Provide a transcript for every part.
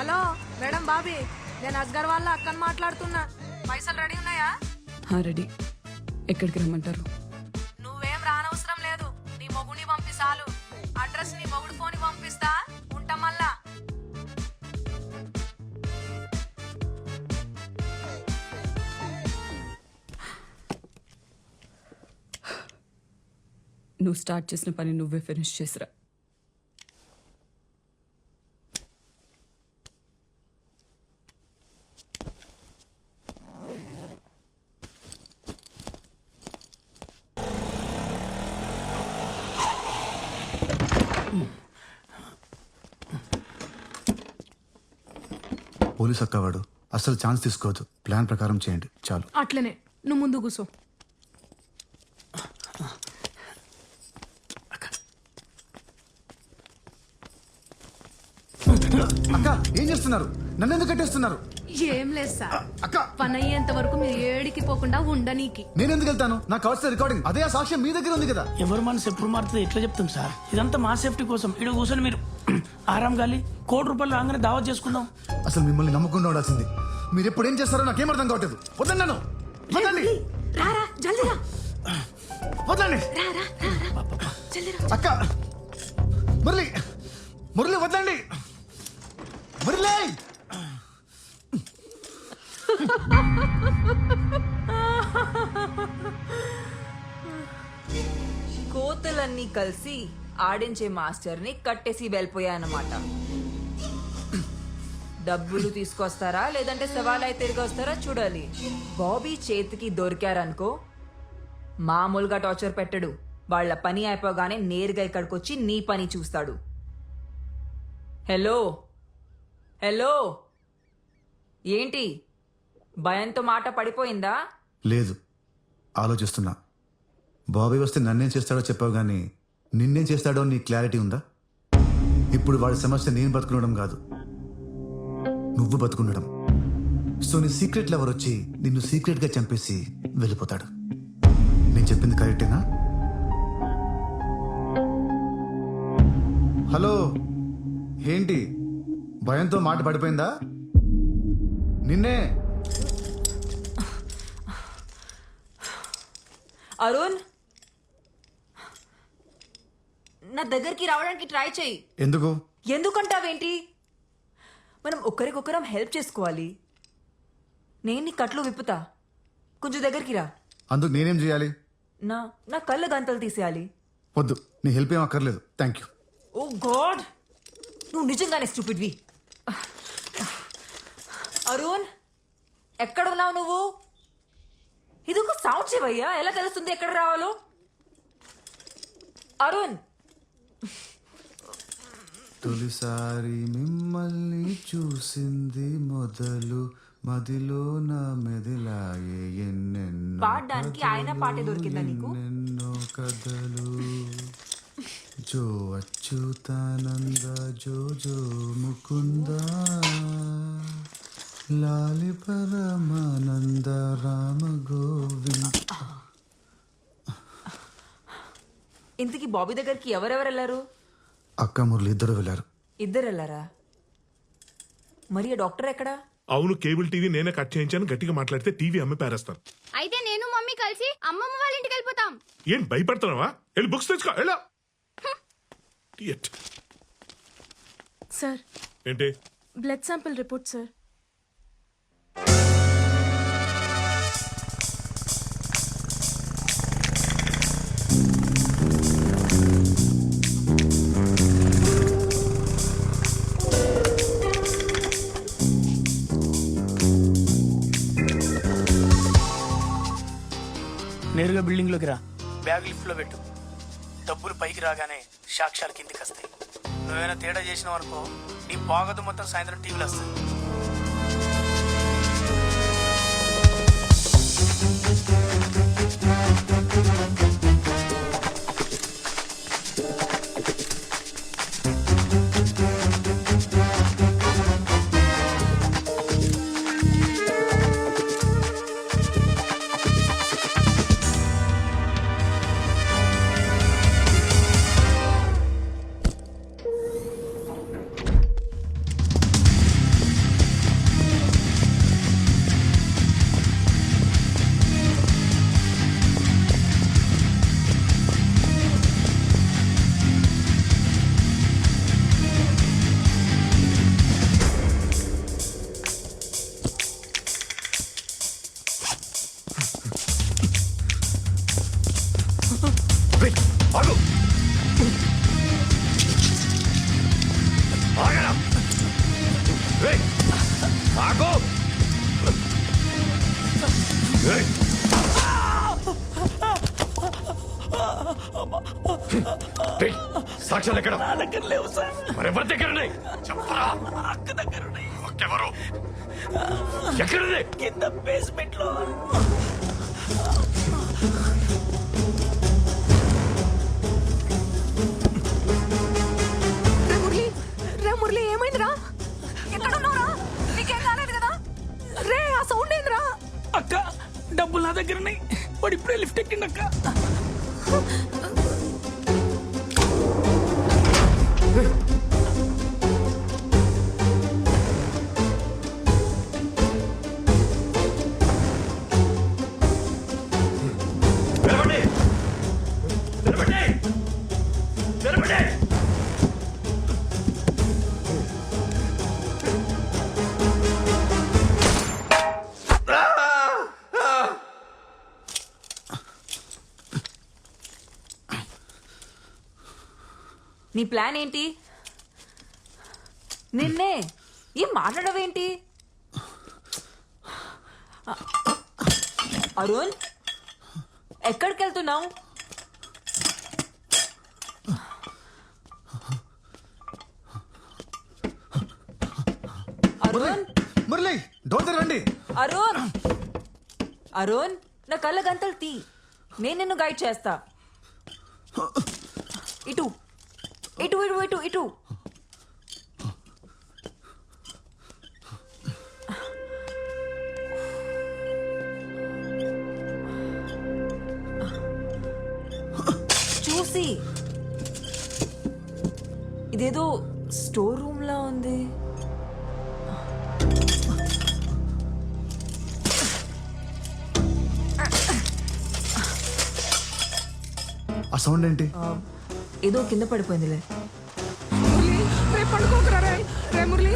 Hello madam Bobby, నేను అస్గర్ వాళ్ళ అక్కని మాట్లాడుతున్నా. పైసలు రెడీ ఉన్నాయా? రెడీ. ఎక్కడికి రమ్మంటారు? నువ్వేం రానవసరం లేదు, నీ మొగుని పంపి చాలు. అడ్రస్ నీ మొగుడు ఫోన్ పంపిస్తా, ఉంటా మళ్ళా. నువ్వు స్టార్ట్ చేసిన పని నువ్వే ఫినిష్ చేసిరా. పోలీస్ అక్కవాడు అసలు ఛాన్స్ తీసుకోవద్దు. ప్లాన్ ప్రకారం చేయండి చాలు. అట్లనే, నువ్వు ముందు కూసో. అక్క ఏం చేస్తున్నారు? నన్ను ఎందుకు కట్టేస్తున్నారు? ఏం లేదు సార్, అక్క పని అయ్యేంత వరకు మీరు ఏడికి పోకుండా ఉండనీకి. నేను ఎందుకు వెళ్తాను? నాకు కావాల్సిన రికార్డింగ్ అదే. ఆ సాక్ష్యం మీ దగ్గర ఉంది కదా. ఎవరు మనసు ఎప్పుడు మారుతుంది ఎట్లా చెప్తాం సార్? ఇదంతా మా సేఫ్టీ కోసం. ఇక్కడ కూర్చొని మీరు ఆరాం గాలి ₹1,00,00,000 రాగానే దావత్ చేసుకుందాం. అసలు మిమ్మల్ని నమ్మకుండా ఉండాల్సింది. మీరు ఎప్పుడు ఏం చేస్తారో నాకేం అర్థం కావట్లేదు. వద్దండి నన్ను, వద్దండి, రారా జల్దీ రా. వద్దండి. రా, రా, రా, రా. జల్దీ రా. అక్క మురళి, మురళి వద్దండి, మురళి. కోతులన్నీ కలిసి ఆడించే మాస్టర్ని కట్టేసి వెళ్ళిపోయాయన్నమాట. డబ్బులు తీసుకొస్తారా లేదంటే సవాలై తిరిగి వస్తారా చూడాలి. బాబీ చేతికి దొరికారనుకో మామూలుగా టార్చర్ పెట్టడు. వాళ్ళ పని అయిపోగానే నేరుగా ఇక్కడికి వచ్చి నీ పని చూస్తాడు. హలో హలో, ఏంటి భయంతో మాట పడిపోయిందా? లేదు, ఆలోచిస్తున్నా. బాబీ వస్తే నన్నేం చేస్తాడో చెప్పావు గానీ నిన్నేం చేస్తాడో నీ క్లారిటీ ఉందా? ఇప్పుడు వాడి సమస్య నేను బతుకుండడం కాదు, నువ్వు బతుకుండడం. సో నీ సీక్రెట్ లవర్ వచ్చి నిన్ను సీక్రెట్ గా చంపేసి వెళ్ళిపోతాడు. నేను చెప్పింది కరెక్టేనా? హలో, ఏంటి భయంతో మాట పడిపోయిందా? నిన్నే. అరుణ్, నా దగ్గరికి రావడానికి ట్రై చెయ్యి. ఎందుకు? ఎందుకంటావేంటి? మనం ఒకరికొకరం హెల్ప్ చేసుకోవాలి. నేను నీ కట్లు విప్పుతా, కొంచెం దగ్గరికి రా. అందుకు నేనేం చేయాలి? నా నా కళ్ళ గంతలు తీసేయాలి. వద్దు, నీ హెల్ప్ ఏం అక్కర్లేదు. Thank you. ఓ గాడ్, నువ్వు నిజంగానే స్టూపిడ్వి. అరుణ్, ఎక్కడ ఉన్నావు నువ్వు? ఇది ఒక సౌండ్ చెవయ్యా, ఎలా తెలుస్తుంది ఎక్కడ రావాలో? అరుణ్, తొలిసారి మిమ్మల్ని చూసింది మొదలు మదిలో నా మెదిలాయే ఎన్నెన్నో పాడడానికి ఆయన పాటే దొరికిందా నీకు? ఎన్నెన్నో కథలు. జో అచ్యుతానంద జో జో ముకుంద లాలి పరమానంద రామ గోవింద. ఇంతకీ బాబీ దగ్గరికి ఎవరెవరు వెళ్ళారు? అక్క మురళి ఇద్దరు వెళ్ళారు. ఇద్దరు వెళ్ళారా? మరి ఆ డాక్టర్ ఎక్కడా? అవును, కేబుల్ టీవీ నేనే కట్ చేయించాను. గట్టిగా మాట్లాడితే టీవీ అమ్మి పారేస్తాను. అయితే నేను మమ్మీ కలిసి అమ్మమ్మ వాళ్ళ ఇంటికి వెళ్ళిపోతాం. ఏం భయపడుతున్నావా? వెళ్ళి బుక్స్ తెచ్చుకో. ఎలా సార్, ఏంటి? Blood sample report sir. నేరుగా బిల్డింగ్లోకి రా. బ్యాగ్ లిఫ్ట్లో పెట్టు. డబ్బులు పైకి రాగానే సాక్ష్యాలు కిందికి వస్తాయి. నువ్వేమైనా తేడా చేసినావు అనుకో, నీ బాగదు మొత్తం సాయంత్రం టీవీలో వస్తుంది. సాక్ష్యాలు ఎక్కడ? నా దగ్గర లేవు సార్. మరెవరి దగ్గర ఉన్నాయి? చెప్పరా. అక్క దగ్గర ఉన్నాయి. ఎవరు? ఎక్కడుంది? కింద బేస్మెంట్ లో. రే మురళి ఏమైందిరా? ఎక్కడున్నావురా? నీకేం కాలేదు కదా? రే ఆ సౌండ్ ఏందిరా? అక్క డబ్బులు నా దగ్గర ఉన్నాయి. వాడు ఇప్పుడే లిఫ్ట్ ఎక్కిండి అక్క. నిలబడి. నిలబడి. నిలబడి. నీ ప్లాన్ ఏంటి? నిన్నే ఏం మాట్లాడవేంటి? అరుణ్ ఎక్కడికి వెళ్తున్నావు? అరుణ్ మురళి డోర్ తెరవండి. అరుణ్ అరుణ్ నా కళ్ళ గంతలు తీ. నేను నిన్ను గైడ్ చేస్తా. ఇటు ఇటు ఇటు ఇటు ఇటు. చూసి ఇదేదో స్టోర్ రూమ్ లా ఉంది. ఆ సౌండ్ ఏంటి? ఏదో కింద పడిపోయిందిలే. మురళి రేపు పడుకోకరా. రే మురళి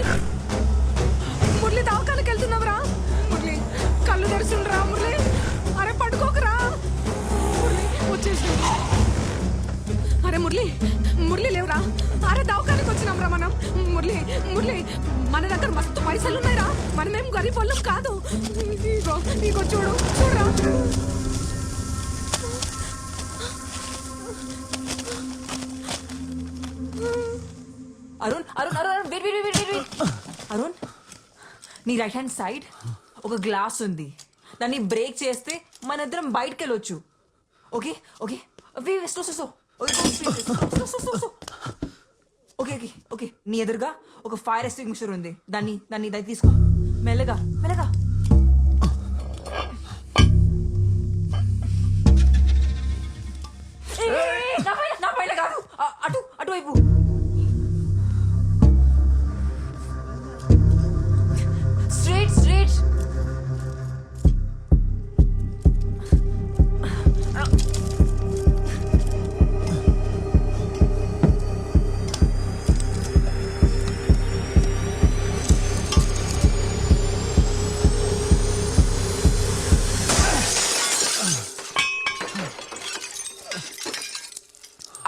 మురళి దవాఖానకి వెళ్తున్నావురా? మురళి కళ్ళు తెరుచుండ్రా మురళి. అరే పడుకోకరా మురళి. వచ్చేసి అరే మురళి మురళి లేవురా. అరే దవాఖానకి వచ్చినాంరా మనం. మురళి మురళి మన దగ్గర మస్తు పైసలు ఉన్నాయిరా. మనమేం గరీబ్ వాళ్ళం కాదు. ఇగో చూడు చూడరా. Arun Arun Arun wait wait wait wait. Arun నీ రైట్ హ్యాండ్ సైడ్ ఒక గ్లాస్ ఉంది. దాన్ని బ్రేక్ చేస్తే మన ఇద్దరం బయటకు వెళ్ళొచ్చు. Okay okay okay okay okay. నీ ఎదురుగా ఒక ఫైర్ ఎక్స్టింగ్విషర్ ఉంది. దాన్ని తీసుకో. మెల్లగా మెల్లగా. నా పైన కాదు, అటువైపు. Straight, straight.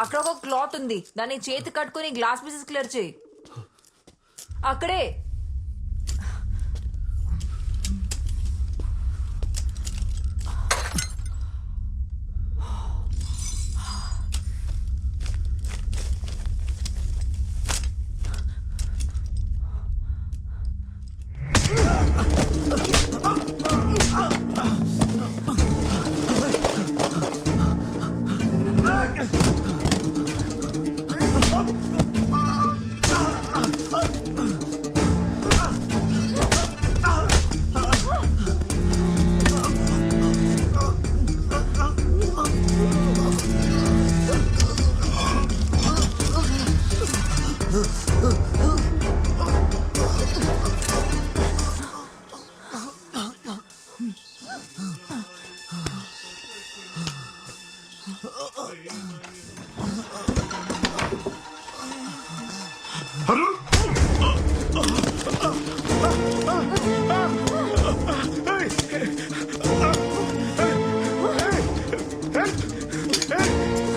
అక్కడ ఒక క్లాత్ ఉంది. దాన్ని చేతి కట్టుకుని గ్లాస్ పీసెస్ క్లియర్ చేయి. అక్కడే.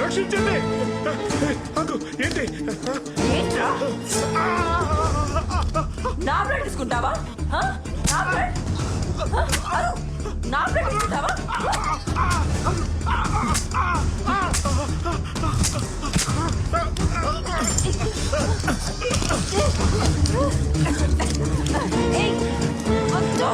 రక్షించండి. ఏంటి? ఏంట్రా నా బ్లడ్ తీసుకుంటావా? నా బ్లడ్ నా బ్లడ్ తీసుకుంటావా? ఏయ్, వద్దు.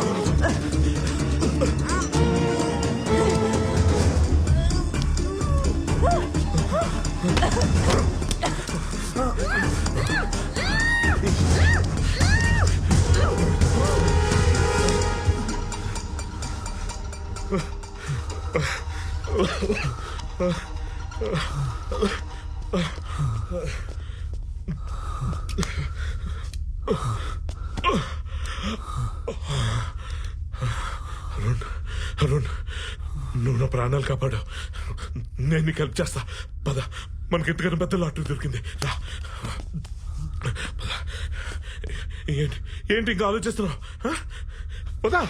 అరుణ్ నువ్వు నా ప్రాణాలు కాపాడు. నేను నీకు హెల్ప్ చేస్తా. పద, మనకి ఇంతకన్నా పెద్ద లాటరీ దొరికింది. రా పద. ఏంటి ఇంకా ఆలోచిస్తున్నావు? పదా.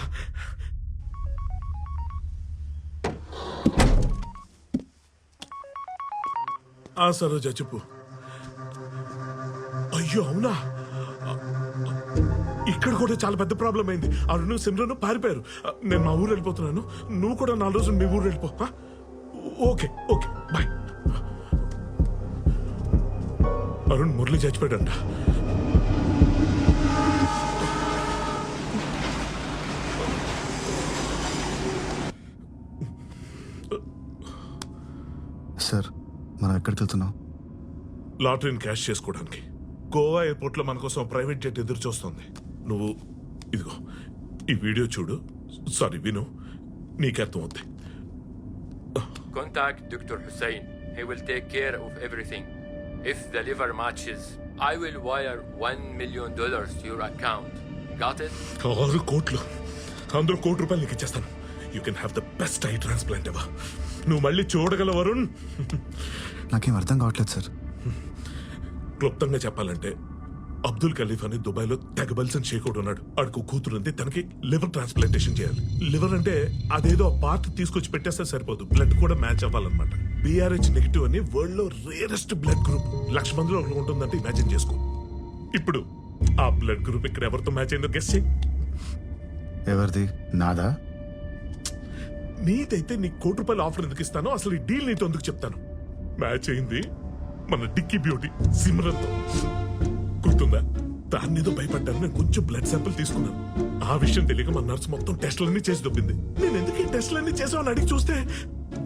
సరోజ చెప్పు. అయ్యో అవునా, ఇక్కడ కూడా చాలా పెద్ద ప్రాబ్లం అయింది. అరుణ్ సిమ్రన్ పారిపోయారు. నేను మా ఊరు వెళ్ళిపోతున్నాను, నువ్వు కూడా 4 రోజులు మీ ఊరు వెళ్ళిపో. Okay okay bye. Arun Murali చచ్చిపోయాడంట. సార్ మనం ఎక్కడికి వెళ్తున్నాం? లాటరీని క్యాష్ చేసుకోవడానికి. గోవా ఎయిర్పోర్ట్ లో మన కోసం ప్రైవేట్ జెట్ ఎదురు చూస్తుంది. నువ్వు ఇదిగో ఈ వీడియో చూడు. సారీ విను, నీకు అర్థం అవుతాయి. Contact Dr. Hussein. He will take care of everything. If the liver matches, I will wire $1 million to your account. Got it? 6 కోట్లు, అందులో ₹1 కోటి నీకు ఇచ్చేస్తాను. You can have the best I transplant ever. నువ్వు మళ్ళీ చూడగలవు వరుణ్. నాకేం అర్థం కావట్లేదు సార్. క్లుప్తంగా చెప్పాలంటే అబ్దుల్ ఖలీఫ్ అని దుబాయ్లో తెగబల్సన్ షేక్ ఒకడు ఉన్నాడు. ఆడికి కూతురు ఉంది, తనకి లివర్ ట్రాన్స్ప్లాంటేషన్ చేయాలి. లివర్ అంటే అదేదో పార్ట్ తీసుకొచ్చి పెట్టేస్తే సరిపోదు, బ్లడ్ కూడా మ్యాచ్ అవ్వాలన్నమాట. BRH నెగిటివ్ అని వరల్డ్ లో రేరెస్ట్ బ్లడ్ గ్రూప్. 1,00,000 మందిలో ఒకటి ఉంటుందంటే ఇమాజిన్ చేసుకో. ఇప్పుడు ఆ బ్లడ్ గ్రూప్ ఇక్కడ ఎవరితో మ్యాచ్ అయిందో గెస్ చేయి. ఎవరిది? నాదా? నీదైతే నీకు ₹1 కోటి ఆఫర్ ఎందుకు ఇస్తానో, అసలు ఈ డీల్ నీతో ఎందుకు చెప్తాను. మ్యాచ్ అయింది మన డిక్కీ బ్యూటీ సిమ్రన్ తో. గుర్తుందా? దాని ఏదో భయపడ్డాను. నేను కొంచెం బ్లడ్ శాంపుల్ తీసుకున్నాను. ఆ విషయం తెలియక మన నర్సు మొత్తం టెస్టులన్నీ చేసి దొబ్బింది. నేను ఎందుకు ఈ టెస్టులన్నీ చేసామని అడిగి చూస్తే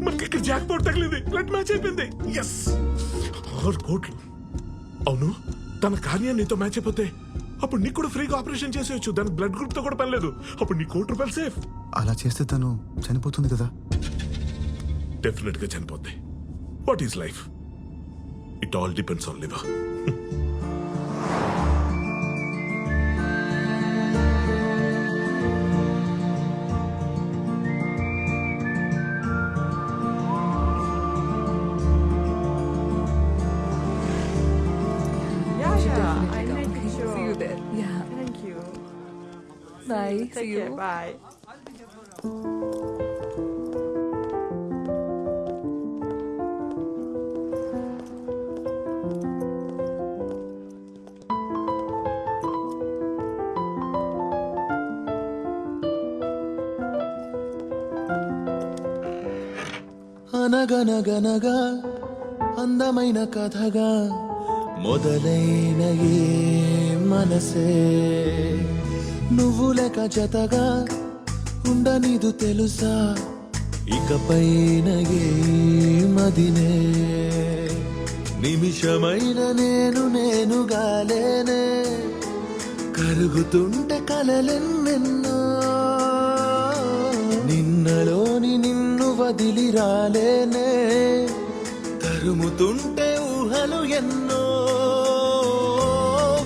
మనకి ఇక్కడ జాక్ పాట్ తగిలింది. బ్లడ్ మ్యాచ్ అయిపోయింది. ఎస్, 6 కోట్లు. అవును, తన కార్యం నీతో మ్యాచ్ అయిపోతే అప్పుడు నీకు కూడా ఫ్రీగా ఆపరేషన్ చేసేయచ్చు. దానికి బ్లడ్ గ్రూప్ తో కూడా పని లేదు. అప్పుడు నీ ₹1 కోటి సేఫ్. అలా చేస్తే తను చనిపోతుంది కదా? డెఫినెట్ గా చనిపోద్ది. What is life? It all depends on liver. See you there. Yeah. Thank you. Bye. See you. Bye. అనగనగనగా అందమైన కథగా మొదలైన ఏ మనసే నువ్వు లెక్క జతగా ఉండనిదు తెలుసా ఇకపైన ఏ మదినే నిమిషమైన నేనుగా లేనే కరుగుతుంటే కలలెన్నెన్నో నిన్నలోని నిన్ను వదిలి రాలేనే తరుముతుంటే ఊహలు ఎన్నో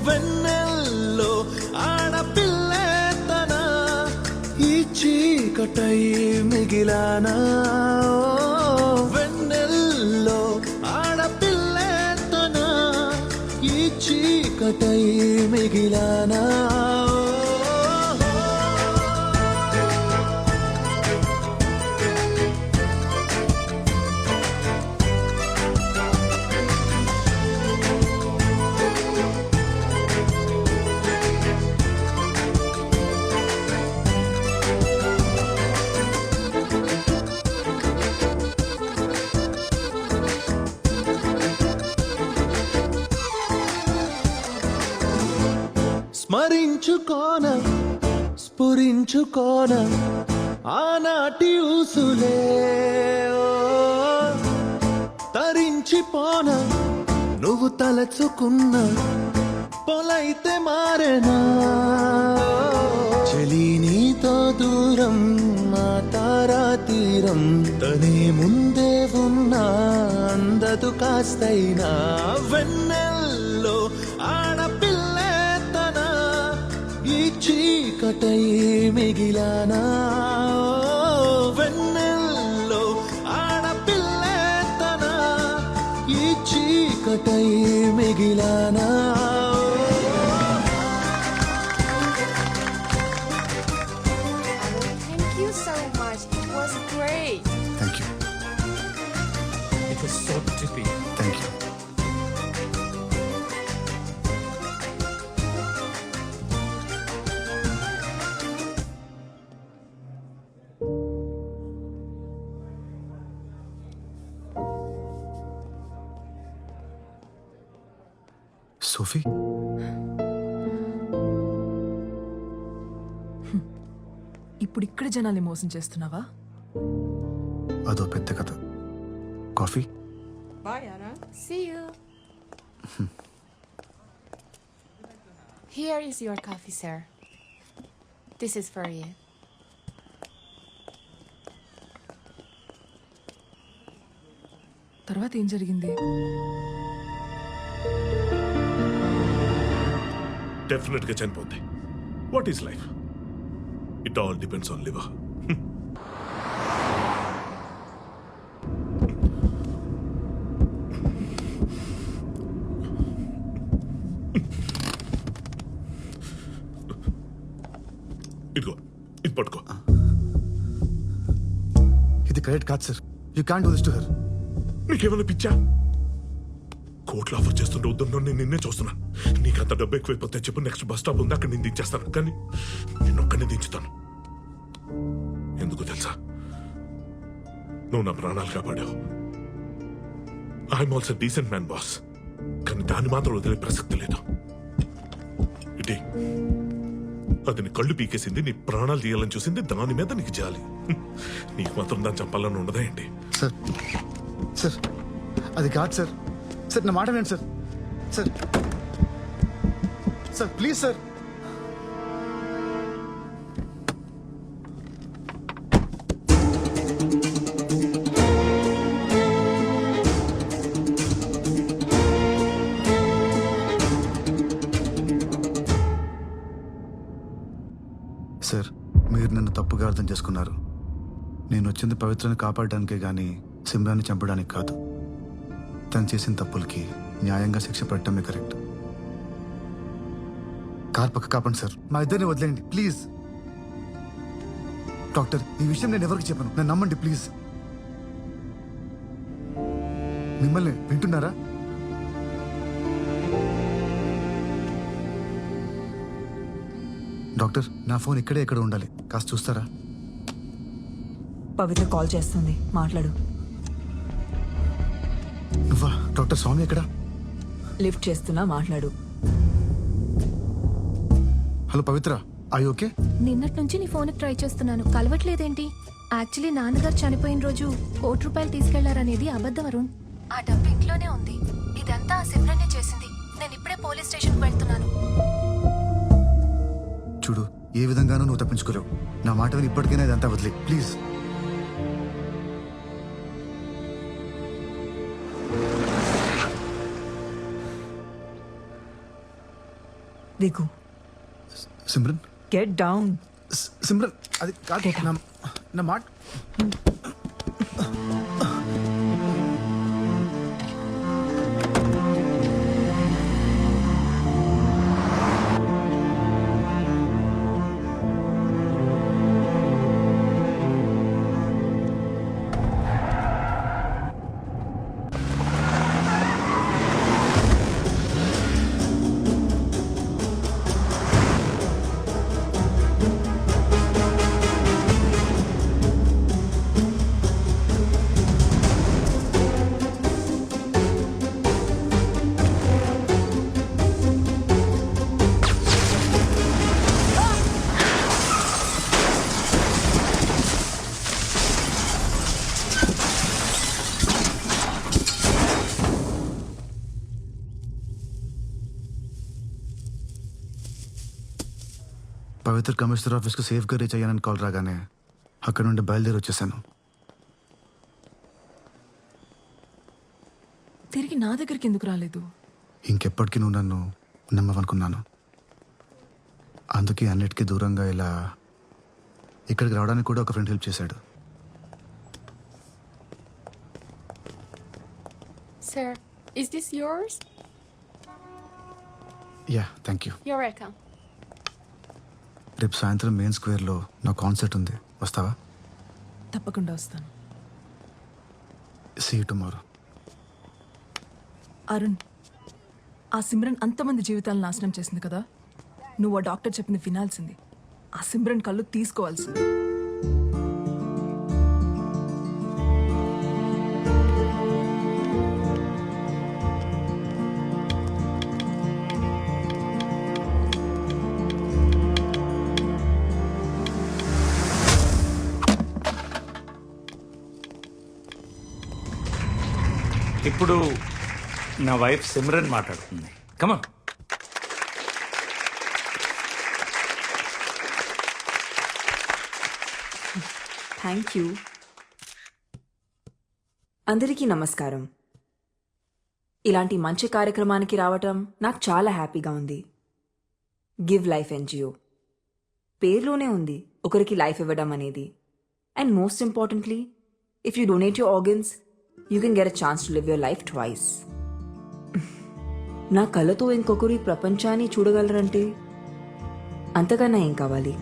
వెన్నెల్లో ఆడపిల్లే తన ఈ చీకటై మిగిలానా వెన్నెల్లో ఆడపిల్లే తన ఈ చీకటై మిగిలానా తలుచుకోన స్ఫురించుకోన ఆనాటి ఊసులే ఓ, తరించిపోన నువ్వు తలచుకున్న పొలైతే మారేనా చెలి నీతో దూరం మా తారా తీరం తనే ముందే ఉన్నా అందదు కాస్తైనా వెన్నెల్లో ఆడపిల్లే తన ఈ చీకటై మిగిలానా వెన్నెల్లో ఆడపిల్లే తన ఈ చీకటై మిగిలానా Thank you so much. It was great. Thank you It was so trippy. Thank you. Sophie ఇప్పుడు ఇక్కడ జనాల్ని మోసం చేస్తున్నావా? అదో పెద్ద కథ. Coffee? See you. Here is your coffee, sir. This is for you. తర్వాత ఏం జరిగింది? డెఫినెట్ గా చనిపోద్ది. What is life? It all depends on liver. ఇదిగో ఇది పట్టుకో. ఇది కరెక్ట్ కాదు sir. You can do this to her. నీకేమైనా పిచ్చా? కోట్లు ఆఫర్ చేస్తుంటే వద్దు, నేను నిన్నే చూస్తున్నా. నీకు అంత డబ్బు ఎక్కువైపోతే చెప్పు, నెక్స్ట్ బస్ స్టాప్ ఉంది అక్కడ నేను దించేస్తాను, కానీ నేను ఒక్కనే దించుతాను. ఎందుకు తెలుసా? నువ్వు నా ప్రాణాలు కాపాడావు. I'm also decent man boss, కానీ దాన్ని మాత్రం వదిలే ప్రసక్తి లేదు. ఇటీ అది నీ కళ్ళు పీకేసింది, నీ ప్రాణాలు తీయాలని చూసింది, దాని మీద నీకు జాలి. నీకు మాత్రం దాన్ని చంపాలని ఉండదా ఏంటి? సార్ సార్ అది కాదు సార్. సార్ నా మాట వినండి sir. Sir sir please sir. Sir మీరు నన్ను తప్పుగా అర్థం చేసుకున్నారు. నేను వచ్చింది పవిత్రని కాపాడడానికే కానీ సిమ్రాన్ని చంపడానికి కాదు. తను చేసిన తప్పులకి న్యాయంగా శిక్ష పెట్టడమే కరెక్ట్. కార్ పక్క కాపండి సార్. మా ఇద్దరిని వదిలేయండి ప్లీజ్. డాక్టర్ ఈ విషయం నేను ఎవరికి చెప్పను, నన్ను నమ్మండి ప్లీజ్. మిమ్మల్ని వింటున్నారా? డాక్టర్ నా ఫోన్ ఇక్కడే ఎక్కడ ఉండాలి, కాస్త చూస్తారా? పవిత్ర కాల్ చేస్తుంది, మాట్లాడు. నువ్వా? డాక్టర్ స్వామి ఎక్కడా? లిఫ్ట్ చేస్తున్నా, మాట్లాడు. Hello Pavitra, I okay? నిన్నటి నుంచి నీ ఫోన్కి ట్రై చేస్తున్నాను, కలవట్లేదేంటి? యాక్చువల్లీ నాన్నగారు చనిపోయిన రోజు ₹1,00,000 తీసుకెళ్లారనేది అబద్ధం అరుణ్. ఆ డబ్బు ఇంట్లోనే ఉంది. ఇదంతా ఆ సిమ్రన్నే చేసింది. నేను ఇప్పుడే పోలీస్ స్టేషన్కి వెళ్తున్నాను. చూడు, ఏ విధంగానూ నువ్వు తప్పించుకోలేవు. నా మాట విని ఇప్పటికైనా ఇదంతా వదిలే ప్లీజ్. దిగు. Simran get down. సిమ్రన్ అది కాదు. నా మాట పవిత్ర కమిషనర్ ఆఫీస్కి సేఫ్గా రీచ్ అయ్యానని కాల్ రాగానే అక్కడ నుండి బయలుదేరి వచ్చేసాను. తిరిగి నా దగ్గరికి ఎందుకు రాలేదు? ఇంకెప్పటికీ నువ్వు నన్ను నమ్మవనుకున్నాను. అందుకే అన్నిటికీ దూరంగా ఇలా ఇక్కడికి రావడానికి కూడా ఒక ఫ్రెండ్ హెల్ప్ చేశాడు. Sir, is this yours? Yeah, thank you. You're welcome. రేపు సాయంత్రం మెయిన్ స్క్వేర్లో నా కాన్సర్ట్ ఉంది, వస్తావా? తప్పకుండా వస్తాను. See you tomorrow. అరుణ్, ఆ సిమ్రన్ అంతమంది జీవితాలను నాశనం చేసింది కదా, నువ్వు ఆ డాక్టర్ చెప్పింది వినాల్సింది. ఆ సిమ్రన్ కళ్ళు తీసుకోవాల్సింది. ఇప్పుడు నా వైఫ్ సిమ్రన్ మాట్లాడుతుంది. కమన్. Thank you. అందరికీ నమస్కారం. ఇలాంటి మంచి కార్యక్రమానికి రావటం నాకు చాలా హ్యాపీగా ఉంది. గివ్ లైఫ్ ఎన్జిఓ పేరులోనే ఉంది ఒకరికి లైఫ్ ఇవ్వడం అనేది. And most importantly, if you donate your organs you can get a chance to live your life twice. నా కళ్ళతో ఇంకొకరు ఈ ప్రపంచాన్ని చూడగలరంటే అంతకన్నా ఏం కావాలి?